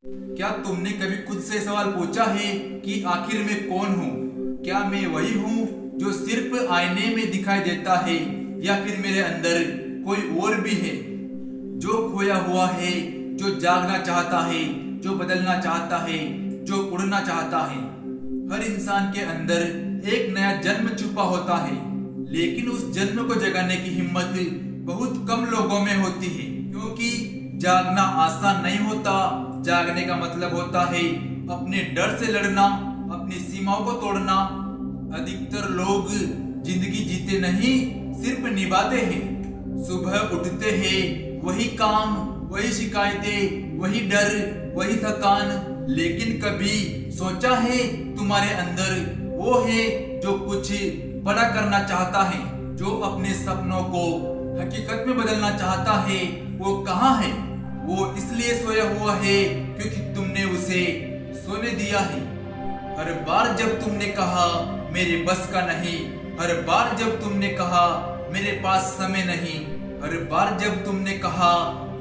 क्या तुमने कभी खुद से सवाल पूछा है कि आखिर मैं कौन हूँ? क्या मैं वही हूँ जो सिर्फ आईने में दिखाई देता है, या फिर मेरे अंदर कोई और भी है जो खोया हुआ है, जो जागना चाहता है, जो बदलना चाहता है, जो उड़ना चाहता है? हर इंसान के अंदर एक नया जन्म छुपा होता है, लेकिन उस जन्म को जगाने की हिम्मत बहुत कम लोगों में होती है, क्योंकि जागना आसान नहीं होता। जागने का मतलब होता है अपने डर से लड़ना, अपनी सीमाओं को तोड़ना। अधिकतर लोग जिंदगी जीते नहीं, सिर्फ निभाते हैं। सुबह उठते हैं, वही काम, वही शिकायतें, वही डर, वही थकान। लेकिन कभी सोचा है तुम्हारे अंदर वो है जो कुछ बड़ा करना चाहता है, जो अपने सपनों को हकीकत में बदलना चाहता है? वो कहाँ है? वो इसलिए सोया हुआ है क्योंकि तुमने उसे सोने दिया है। हर बार जब तुमने कहा मेरे बस का नहीं, हर बार जब तुमने कहा मेरे पास समय नहीं, हर बार जब तुमने कहा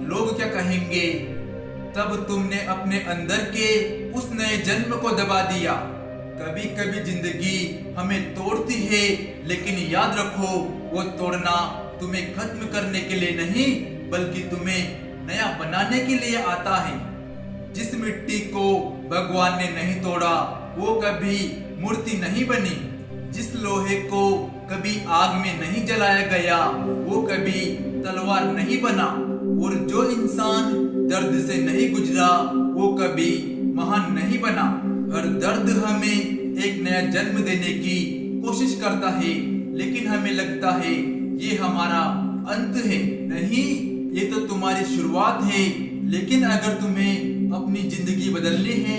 लोग क्या कहेंगे, तब तुमने अपने अंदर के उस नए जन्म को दबा दिया। कभी कभी जिंदगी हमें तोड़ती है, लेकिन याद रखो वो तोड़ना तुम्हें खत्म करने के लिए नहीं, बल्कि तुम्हें नया बनाने के लिए आता है। जिस मिट्टी को भगवान ने नहीं तोड़ा वो कभी मूर्ति नहीं बनी। जिस लोहे को कभी आग में नहीं जलाया गया वो कभी तलवार नहीं बना। और जो इंसान दर्द से नहीं गुजरा वो कभी महान नहीं बना। हर दर्द हमें एक नया जन्म देने की कोशिश करता है, लेकिन हमें लगता है ये हमारा अंत है। नहीं, ये तो तुम्हारी शुरुआत है। लेकिन अगर तुम्हें अपनी जिंदगी बदलनी है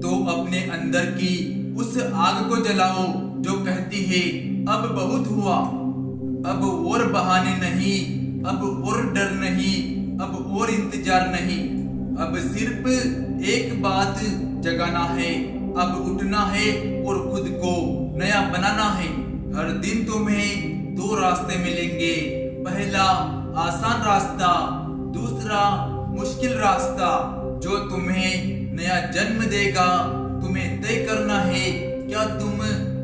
तो अपने अंदर की उस आग को जलाओ जो कहती है अब बहुत हुआ, अब और बहाने नहीं, अब और डर नहीं, अब और इंतजार नहीं। अब सिर्फ एक बात जगाना है, अब उठना है और खुद को नया बनाना है। हर दिन तुम्हें दो रास्ते मिलेंगे, पहला आसान रास्ता, दूसरा मुश्किल रास्ता जो तुम्हें नया जन्म देगा। तुम्हें तय करना है क्या तुम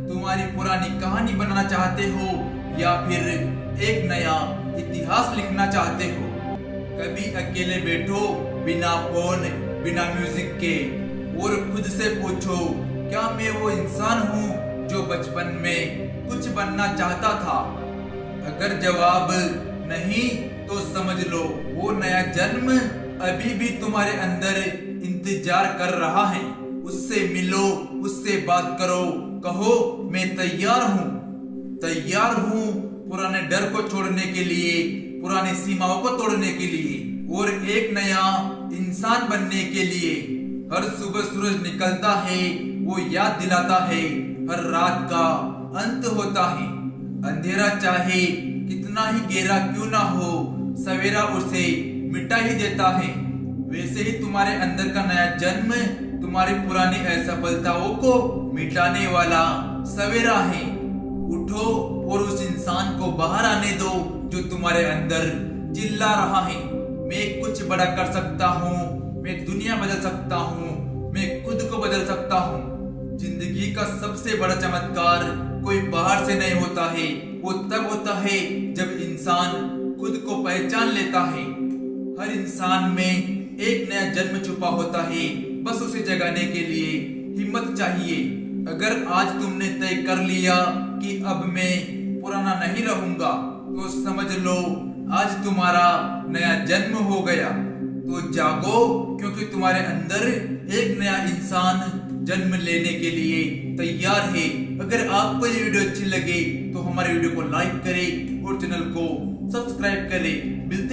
तुम्हारी पुरानी कहानी बनाना चाहते हो या फिर एक नया इतिहास लिखना चाहते हो। कभी अकेले बैठो, बिना फोन, बिना म्यूजिक के, और खुद से पूछो क्या मैं वो इंसान हूँ जो बचपन में कुछ बनना चाहता था? अगर जवाब नहीं तो समझ लो वो नया जन्म अभी भी तुम्हारे अंदर इंतजार कर रहा है। उससे मिलो, उससे बात करो, कहो मैं तैयार हूँ, तैयार हूँ पुराने डर को छोड़ने के लिए, पुरानी सीमाओं को तोड़ने के लिए और एक नया इंसान बनने के लिए। हर सुबह सूरज निकलता है, वो याद दिलाता है हर रात का अंत होता है। अंधेरा चाहे कितना ही गहरा क्यों ना हो, सवेरा उसे मिटा ही देता है। वैसे ही तुम्हारे अंदर का नया जन्म तुम्हारी पुरानी असफलताओं को मिटाने वाला सवेरा है। उठो और उस इंसान को बाहर आने दो जो तुम्हारे अंदर चिल्ला रहा है, मैं कुछ बड़ा कर सकता हूँ, मैं दुनिया बदल सकता हूँ, मैं खुद को बदल सकता हूँ। जिंदगी का सबसे बड़ा चमत्कार कोई बाहर से नहीं होता है, वो तब होता है जब इंसान खुद को पहचान लेता है। हर इंसान में एक नया जन्म छुपा होता है, बस उसे जगाने के लिए हिम्मत चाहिए। अगर आज तुमने तय कर लिया कि अब मैं पुराना नहीं रहूंगा, तो समझ लो आज तुम्हारा नया जन्म हो गया। तो जागो, क्योंकि तुम्हारे अंदर एक नया इंसान जन्म लेने के लिए तैयार है। अगर आपको ये वीडियो अच्छी लगे तो हमारे वीडियो को लाइक करें और चैनल को सब्सक्राइब करें। मिलते